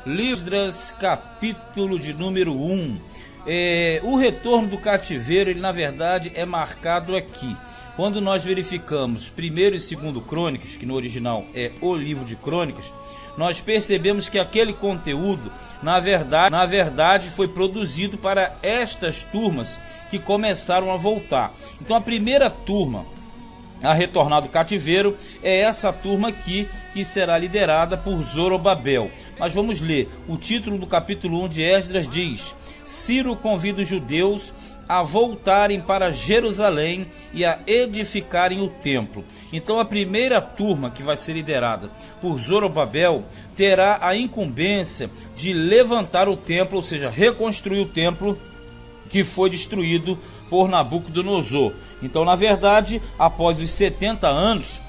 Esdras, capítulo de número 1. O retorno do cativeiro, ele na verdade é marcado aqui. Quando nós verificamos 1º e 2º Crônicas, que no original é o livro de Crônicas, nós percebemos que aquele conteúdo, na verdade foi produzido para estas turmas que começaram a voltar. Então a primeira turma a retornar do cativeiro é essa turma aqui, que será liderada por Zorobabel. Mas vamos ler, o título do capítulo 1 de Esdras diz: Ciro convida os judeus a voltarem para Jerusalém e a edificarem o templo. Então a primeira turma, que vai ser liderada por Zorobabel, terá a incumbência de levantar o templo, ou seja, reconstruir o templo que foi destruído por Nabucodonosor. Então, na verdade, após os 70 anos,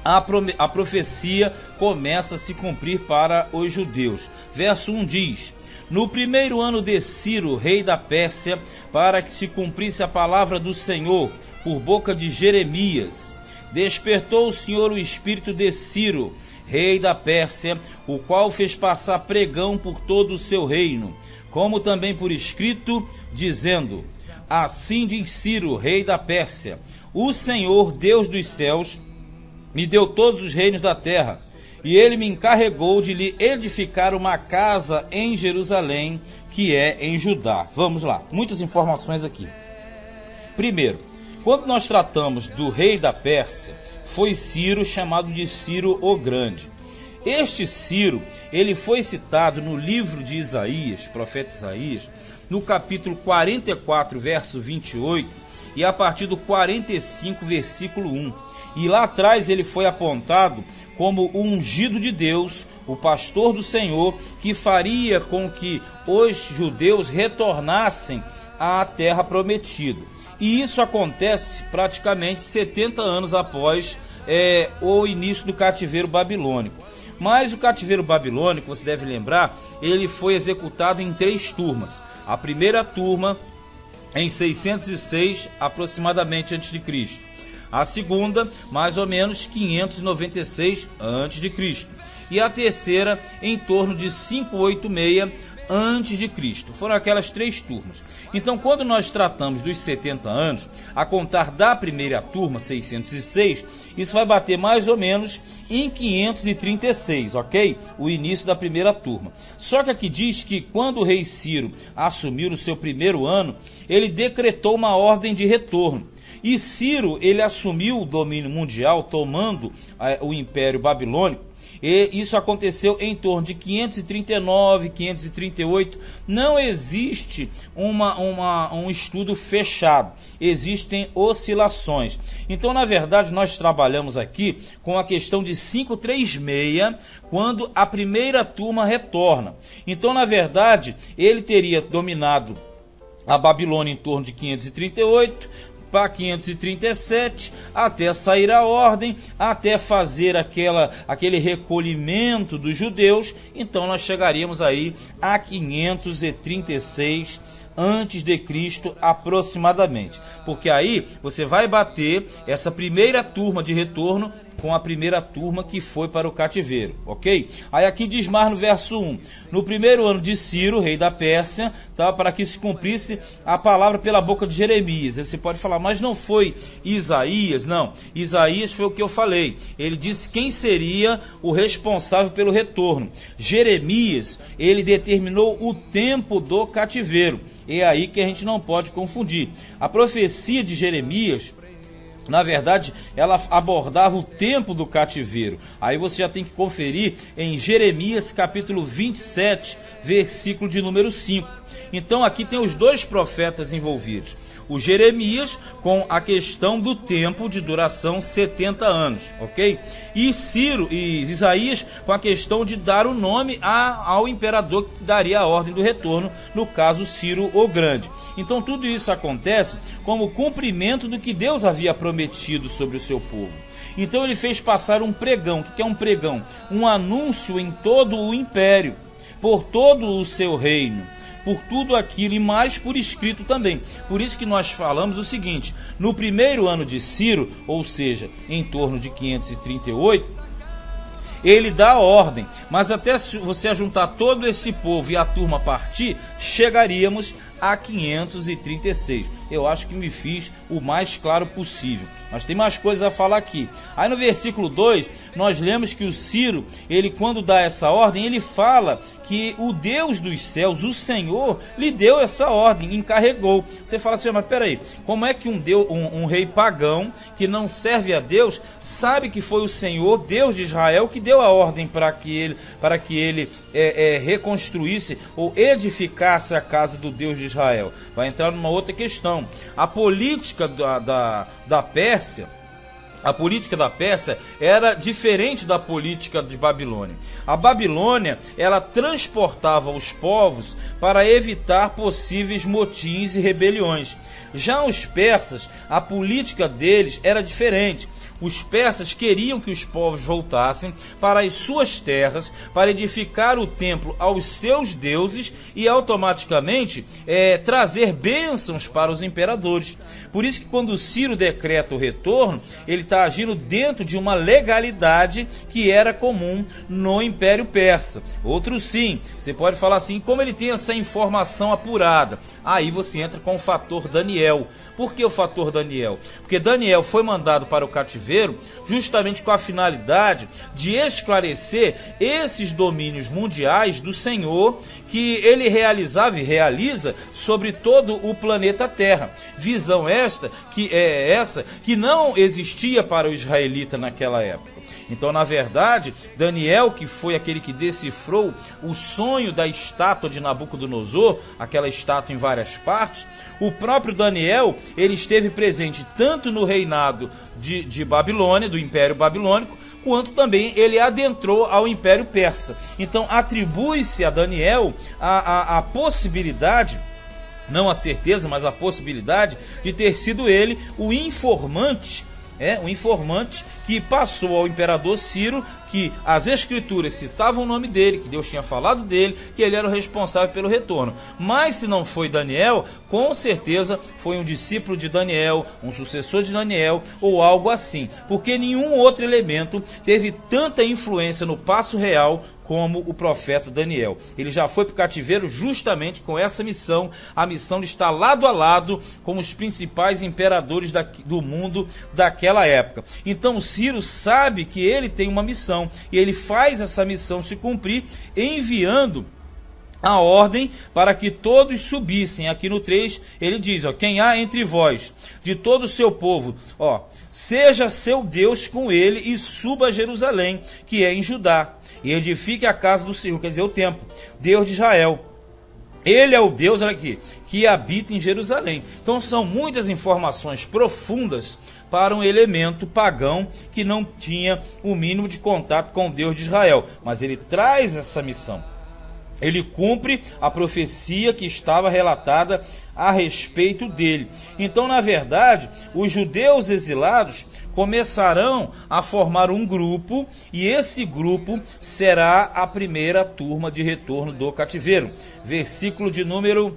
a profecia começa a se cumprir para os judeus. Verso 1 diz: No primeiro ano de Ciro, rei da Pérsia, para que se cumprisse a palavra do Senhor por boca de Jeremias, despertou o Senhor o espírito de Ciro, rei da Pérsia, o qual fez passar pregão por todo o seu reino, como também por escrito, dizendo: Assim diz Ciro, rei da Pérsia: O Senhor, Deus dos céus, me deu todos os reinos da terra, e ele me encarregou de lhe edificar uma casa em Jerusalém, que é em Judá. Vamos lá, muitas informações aqui. Primeiro, quando nós tratamos do rei da Pérsia, foi Ciro, chamado de Ciro o Grande. Este Ciro, ele foi citado no livro de Isaías, profeta Isaías, no capítulo 44, verso 28, e a partir do 45, versículo 1. E lá atrás ele foi apontado como o ungido de Deus, o pastor do Senhor, que faria com que os judeus retornassem à terra prometida. E isso acontece praticamente 70 anos após o início do cativeiro babilônico. Mas o cativeiro babilônico, você deve lembrar, ele foi executado em 3 turmas. A primeira turma em 606 aproximadamente a.C. A segunda, mais ou menos 596 a.C. E a terceira em torno de 586 a.C. Foram aquelas 3 turmas. Então, quando nós tratamos dos 70 anos, a contar da primeira turma, 606, isso vai bater mais ou menos em 536, ok? O início da primeira turma. Só que aqui diz que quando o rei Ciro assumiu o seu primeiro ano, ele decretou uma ordem de retorno. E Ciro, ele assumiu o domínio mundial, tomando o Império Babilônico. E isso aconteceu em torno de 539, 538. Não existe um estudo fechado, existem oscilações. Então, na verdade, nós trabalhamos aqui com a questão de 536, quando a primeira turma retorna. Então, na verdade, ele teria dominado a Babilônia em torno de 538, para 537, até sair a ordem, até fazer aquele recolhimento dos judeus. Então nós chegaríamos aí a 536 antes de Cristo aproximadamente, porque aí você vai bater essa primeira turma de retorno com a primeira turma que foi para o cativeiro, ok? Aí aqui diz mais no verso 1, no primeiro ano de Ciro, rei da Pérsia, tá, para que se cumprisse a palavra pela boca de Jeremias. Você pode falar, mas não foi Isaías? Não, Isaías foi o que eu falei, ele disse quem seria o responsável pelo retorno. Jeremias, ele determinou o tempo do cativeiro. É aí que a gente não pode confundir. A profecia de Jeremias, na verdade, ela abordava o tempo do cativeiro. Aí você já tem que conferir em Jeremias capítulo 27, versículo de número 5. Então aqui tem os 2 profetas envolvidos. O Jeremias com a questão do tempo de duração 70 anos, ok? E Ciro e Isaías com a questão de dar o nome ao imperador que daria a ordem do retorno, no caso Ciro o Grande. Então tudo isso acontece como cumprimento do que Deus havia prometido sobre o seu povo. Então ele fez passar um pregão. O que é um pregão? Um anúncio em todo o império, por todo o seu reino, por tudo aquilo e mais por escrito também. Por isso que nós falamos o seguinte: no primeiro ano de Ciro, ou seja, em torno de 538, ele dá a ordem, mas até se você juntar todo esse povo e a turma partir, chegaríamos a 536. Eu acho que me fiz o mais claro possível, mas tem mais coisas a falar aqui. Aí no versículo 2, nós lemos que o Ciro, ele quando dá essa ordem, ele fala que o Deus dos céus, o Senhor, lhe deu essa ordem, encarregou. Você fala assim, mas peraí, como é que um rei pagão, que não serve a Deus, sabe que foi o Senhor, Deus de Israel, que deu a ordem para que ele reconstruísse ou edificasse a casa do Deus de Israel? Vai entrar numa outra questão. A política da Pérsia, a política da Pérsia era diferente da política de Babilônia. A Babilônia, ela transportava os povos para evitar possíveis motins e rebeliões. Já os persas, a política deles era diferente. Os persas queriam que os povos voltassem para as suas terras, para edificar o templo aos seus deuses e automaticamente trazer bênçãos para os imperadores. Por isso que quando Ciro decreta o retorno, ele está agindo dentro de uma legalidade que era comum no Império Persa. Outro sim, você pode falar assim, como ele tem essa informação apurada? Aí você entra com o fator Daniel. Por que o fator Daniel? Porque Daniel foi mandado para o cativeiro justamente com a finalidade de esclarecer esses domínios mundiais do Senhor que ele realizava e realiza sobre todo o planeta Terra. Visão essa que não existia para o israelita naquela época. Então, na verdade, Daniel, que foi aquele que decifrou o sonho da estátua de Nabucodonosor, aquela estátua em várias partes, o próprio Daniel, ele esteve presente tanto no reinado de Babilônia, do Império Babilônico, quanto também ele adentrou ao Império Persa. Então, atribui-se a Daniel a possibilidade, não a certeza, mas a possibilidade de ter sido ele o informante, um informante que passou ao imperador Ciro que as escrituras citavam o nome dele, que Deus tinha falado dele, que ele era o responsável pelo retorno. Mas se não foi Daniel, com certeza foi um discípulo de Daniel, um sucessor de Daniel ou algo assim, porque nenhum outro elemento teve tanta influência no passo real como o profeta Daniel. Ele já foi para o cativeiro justamente com essa missão, a missão de estar lado a lado com os principais imperadores do mundo daquela época. Então Ciro sabe que ele tem uma missão, e ele faz essa missão se cumprir, enviando a ordem para que todos subissem. Aqui no 3 ele diz, quem há entre vós, de todo o seu povo, seja seu Deus com ele e suba a Jerusalém, que é em Judá, e edifique a casa do Senhor, quer dizer, o templo, Deus de Israel. Ele é o Deus, olha aqui, que habita em Jerusalém. Então são muitas informações profundas para um elemento pagão que não tinha o mínimo de contato com o Deus de Israel. Mas ele traz essa missão. Ele cumpre a profecia que estava relatada a respeito dele. Então, na verdade, os judeus exilados começarão a formar um grupo, e esse grupo será a primeira turma de retorno do cativeiro. Versículo de número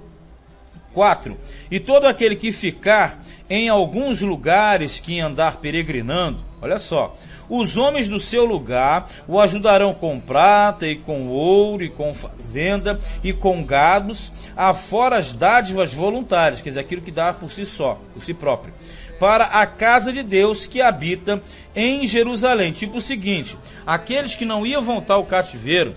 4. E todo aquele que ficar em alguns lugares que andar peregrinando, olha só, os homens do seu lugar o ajudarão com prata e com ouro e com fazenda e com gados, afora as dádivas voluntárias, quer dizer, aquilo que dá por si só, por si próprio, para a casa de Deus que habita em Jerusalém. Tipo o seguinte, aqueles que não iam voltar ao cativeiro,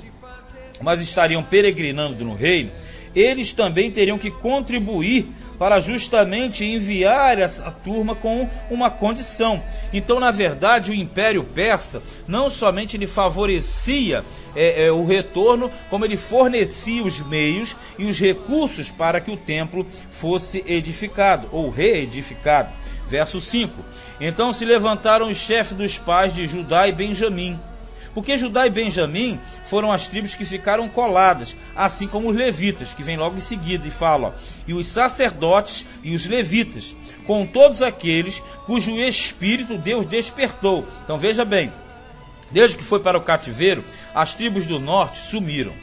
mas estariam peregrinando no reino, eles também teriam que contribuir para justamente enviar essa turma com uma condição. Então, na verdade, o Império Persa não somente ele favorecia o retorno, como ele fornecia os meios e os recursos para que o templo fosse edificado ou reedificado. Verso 5. Então se levantaram os chefes dos pais de Judá e Benjamim, porque Judá e Benjamim foram as tribos que ficaram coladas, assim como os levitas, que vem logo em seguida e fala, e os sacerdotes e os levitas, com todos aqueles cujo espírito Deus despertou. Então veja bem, desde que foi para o cativeiro, as tribos do norte sumiram,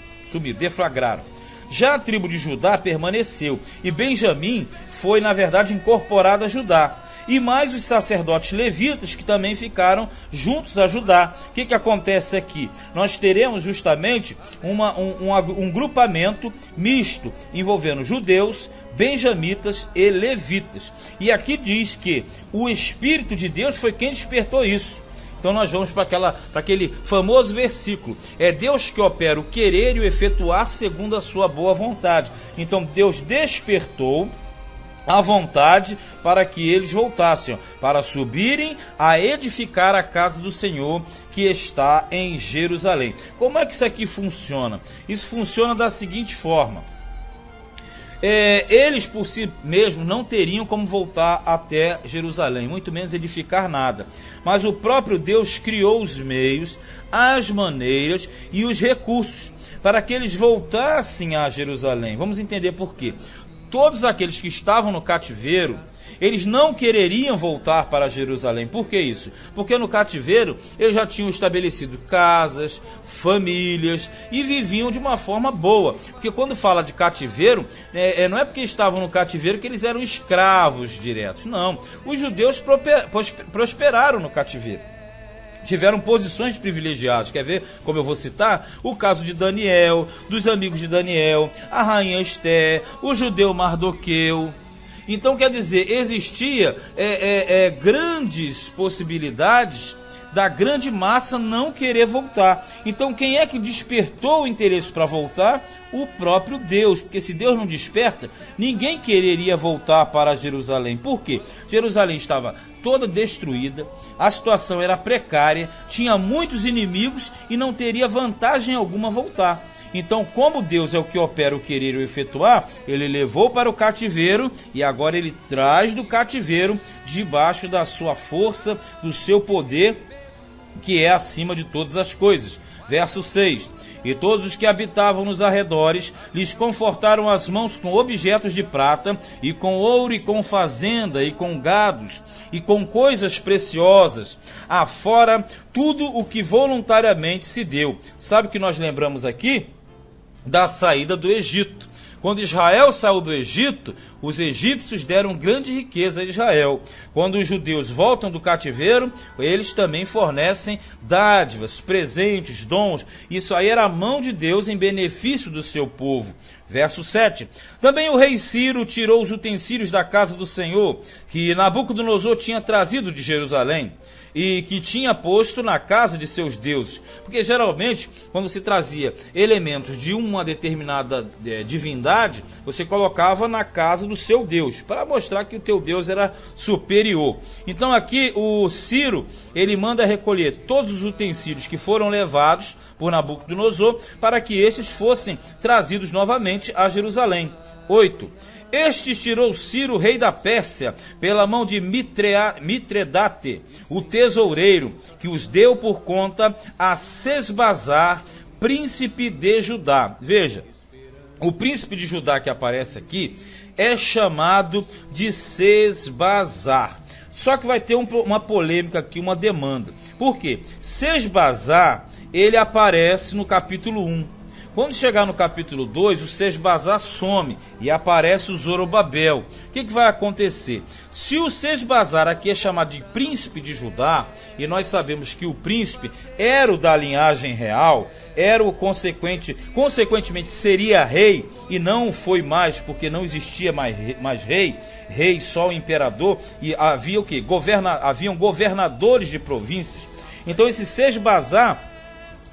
deflagraram. Já a tribo de Judá permaneceu, e Benjamim foi, na verdade, incorporada a Judá. e mais os sacerdotes levitas que também ficaram juntos a Judá. O que acontece aqui? Nós teremos justamente um grupamento misto envolvendo judeus, benjamitas e levitas. E aqui diz que o Espírito de Deus foi quem despertou isso. Então nós vamos para aquele famoso versículo. É Deus que opera o querer e o efetuar segundo a sua boa vontade. Então Deus despertou a vontade para que eles voltassem, para subirem a edificar a casa do Senhor que está em Jerusalém. Como é que isso aqui funciona? Isso funciona da seguinte forma. Eles por si mesmos não teriam como voltar até Jerusalém, muito menos edificar nada. Mas o próprio Deus criou os meios, as maneiras e os recursos para que eles voltassem a Jerusalém. Vamos entender por quê. Todos aqueles que estavam no cativeiro, eles não quereriam voltar para Jerusalém. Por que isso? Porque no cativeiro eles já tinham estabelecido casas, famílias e viviam de uma forma boa. Porque quando fala de cativeiro, não é porque estavam no cativeiro que eles eram escravos diretos. Não, os judeus prosperaram no cativeiro. Tiveram posições privilegiadas. Quer ver como eu vou citar? O caso de Daniel, dos amigos de Daniel, a rainha Esté, o judeu Mardoqueu. Então quer dizer, existia grandes possibilidades da grande massa não querer voltar. Então quem é que despertou o interesse para voltar? O próprio Deus, porque se Deus não desperta, ninguém quereria voltar para Jerusalém. Por quê? Jerusalém estava toda destruída, a situação era precária, tinha muitos inimigos e não teria vantagem alguma voltar. Então, como Deus é o que opera o querer e o efetuar, ele levou para o cativeiro e agora ele traz do cativeiro debaixo da sua força, do seu poder, que é acima de todas as coisas. Verso 6. E todos os que habitavam nos arredores lhes confortaram as mãos com objetos de prata, e com ouro, e com fazenda, e com gados, e com coisas preciosas, afora tudo o que voluntariamente se deu. Sabe o que nós lembramos aqui? Da saída do Egito. Quando Israel saiu do Egito, os egípcios deram grande riqueza a Israel. Quando os judeus voltam do cativeiro, eles também fornecem dádivas, presentes, dons. Isso aí era a mão de Deus em benefício do seu povo. Verso 7. Também o rei Ciro tirou os utensílios da casa do Senhor, que Nabucodonosor tinha trazido de Jerusalém, e que tinha posto na casa de seus deuses. Porque geralmente, quando se trazia elementos de uma determinada divindade, você colocava na casa do seu Deus, para mostrar que o teu Deus era superior. Então aqui o Ciro, ele manda recolher todos os utensílios que foram levados por Nabucodonosor, para que estes fossem trazidos novamente a Jerusalém. 8. Estes tirou Ciro, rei da Pérsia, pela mão de Mitredate, o tesoureiro, que os deu por conta a Sesbazar, príncipe de Judá. Veja, o príncipe de Judá que aparece aqui é chamado de Sesbazar. Só que vai ter uma polêmica aqui, uma demanda. Por quê? Sesbazar, ele aparece no capítulo 1. Quando chegar no capítulo 2, o Sesbazar some e aparece o Zorobabel. O que vai acontecer? Se o Sesbazar aqui é chamado de príncipe de Judá, e nós sabemos que o príncipe era o da linhagem real, era o consequentemente seria rei, e não foi mais, porque não existia mais rei só o imperador, e havia o quê? Haviam governadores de províncias. Então esse Sesbazar,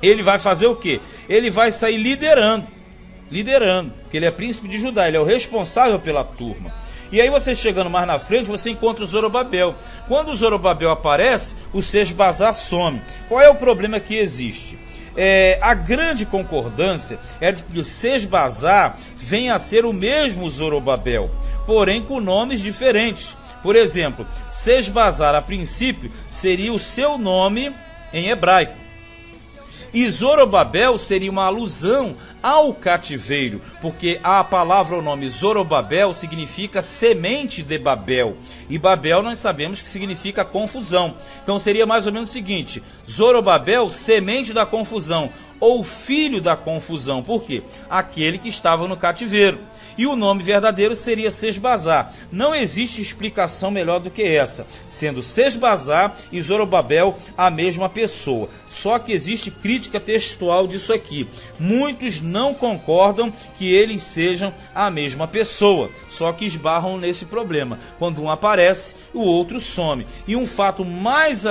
ele vai fazer o quê? Ele vai sair liderando, porque ele é príncipe de Judá, ele é o responsável pela turma. E aí você chegando mais na frente, você encontra o Zorobabel. Quando o Zorobabel aparece, o Sesbazar some. Qual é o problema que existe? A grande concordância é de que o Sesbazar venha a ser o mesmo Zorobabel, porém com nomes diferentes. Por exemplo, Sesbazar a princípio seria o seu nome em hebraico. E Zorobabel seria uma alusão ao cativeiro, porque a palavra, o nome Zorobabel, significa semente de Babel. E Babel nós sabemos que significa confusão. Então seria mais ou menos o seguinte: Zorobabel, semente da confusão. ou filho da confusão. Por quê? Aquele que estava no cativeiro. E o nome verdadeiro seria Sesbazar. Não existe explicação melhor do que essa, sendo Sesbazar e Zorobabel a mesma pessoa. Só que existe crítica textual disso aqui. Muitos não concordam que eles sejam a mesma pessoa, só que esbarram nesse problema. Quando um aparece, o outro some. E um fato mais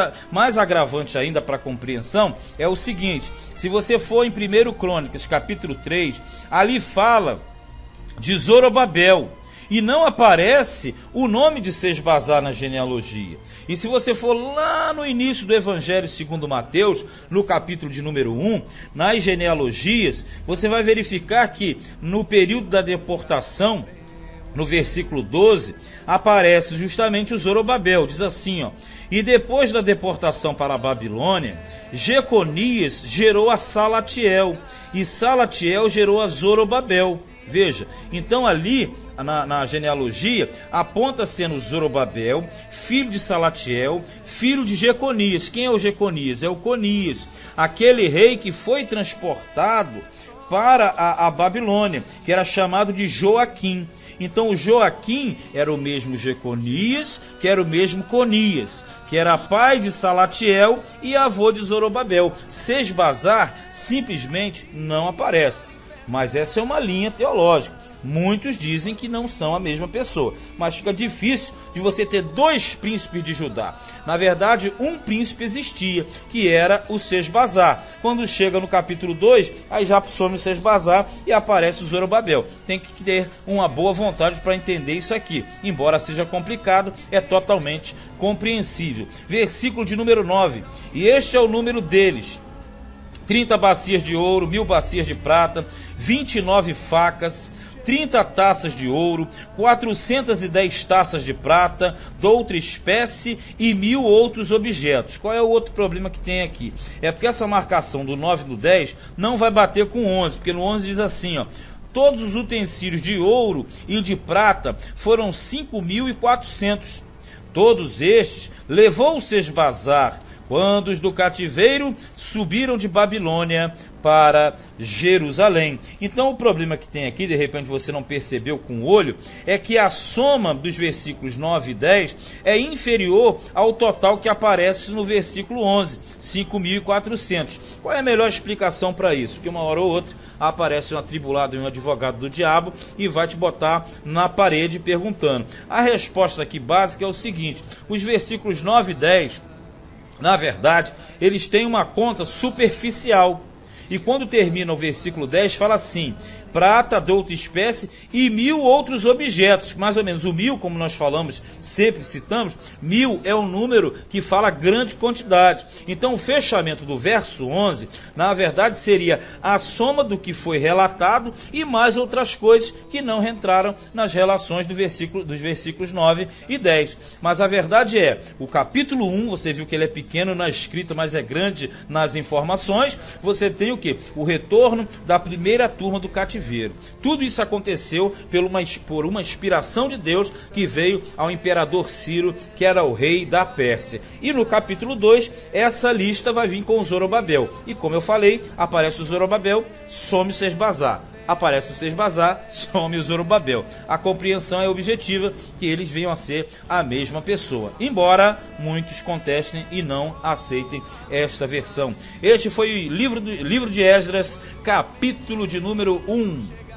agravante ainda para a compreensão é o seguinte: se você for em 1 Crônicas, capítulo 3, ali fala de Zorobabel, e não aparece o nome de Sesbazar na genealogia. E se você for lá no início do Evangelho segundo Mateus, no capítulo de número 1, nas genealogias, você vai verificar que no período da deportação, no versículo 12, aparece justamente o Zorobabel. Diz assim, ó: e depois da deportação para a Babilônia, Jeconias gerou a Salatiel, e Salatiel gerou a Zorobabel. Veja, então ali na genealogia aponta sendo Zorobabel, filho de Salatiel, filho de Jeconias. Quem é o Jeconias? É o Conias, aquele rei que foi transportado para a Babilônia, que era chamado de Joaquim. Então o Joaquim era o mesmo Jeconias, que era o mesmo Conias, que era pai de Salatiel e avô de Zorobabel. Sesbazar simplesmente não aparece. Mas essa é uma linha teológica. Muitos dizem que não são a mesma pessoa, mas fica difícil de você ter dois príncipes de Judá. Na verdade, um príncipe existia, que era o Sesbazar. Quando chega no capítulo 2, aí já some o Sesbazar e aparece o Zorobabel. Tem que ter uma boa vontade para entender isso aqui. Embora seja complicado, é totalmente compreensível. Versículo de número 9. E este é o número deles: 30 bacias de ouro, 1000 bacias de prata, 29 facas, 30 taças de ouro, 410 taças de prata, de outra espécie e 1000 outros objetos. Qual é o outro problema que tem aqui? É porque essa marcação do 9 e do 10 não vai bater com 11, porque no 11 diz assim, ó: todos os utensílios de ouro e de prata foram 5.400. Todos estes levou o Sesbazar, quando os do cativeiro subiram de Babilônia para Jerusalém. Então o problema que tem aqui, de repente você não percebeu com o olho, é que a soma dos versículos 9 e 10 é inferior ao total que aparece no versículo 11, 5.400. Qual é a melhor explicação para isso? Porque uma hora ou outra aparece um atribulado e um advogado do diabo e vai te botar na parede perguntando. A resposta aqui básica é o seguinte: os versículos 9 e 10, na verdade, eles têm uma conta superficial. E quando termina o versículo 10, fala assim: prata de outra espécie e 1000 outros objetos. Mais ou menos o 1000, como nós falamos, sempre citamos, 1000 é um número que fala grande quantidade. Então o fechamento do verso 11, na verdade, seria a soma do que foi relatado e mais outras coisas que não entraram nas relações dos versículos 9 e 10. Mas a verdade é, o capítulo 1, você viu que ele é pequeno na escrita, mas é grande nas informações. Você tem o quê? O retorno da primeira turma do cativeiro. Tudo isso aconteceu por uma inspiração de Deus que veio ao imperador Ciro, que era o rei da Pérsia. E no capítulo 2, essa lista vai vir com o Zorobabel. E como eu falei, aparece o Zorobabel, some o Sesbazar. Aparece o Sesbazar, some o Zorobabel. A compreensão é objetiva, que eles venham a ser a mesma pessoa, embora muitos contestem e não aceitem esta versão. Este foi o livro de Esdras, capítulo de número 1.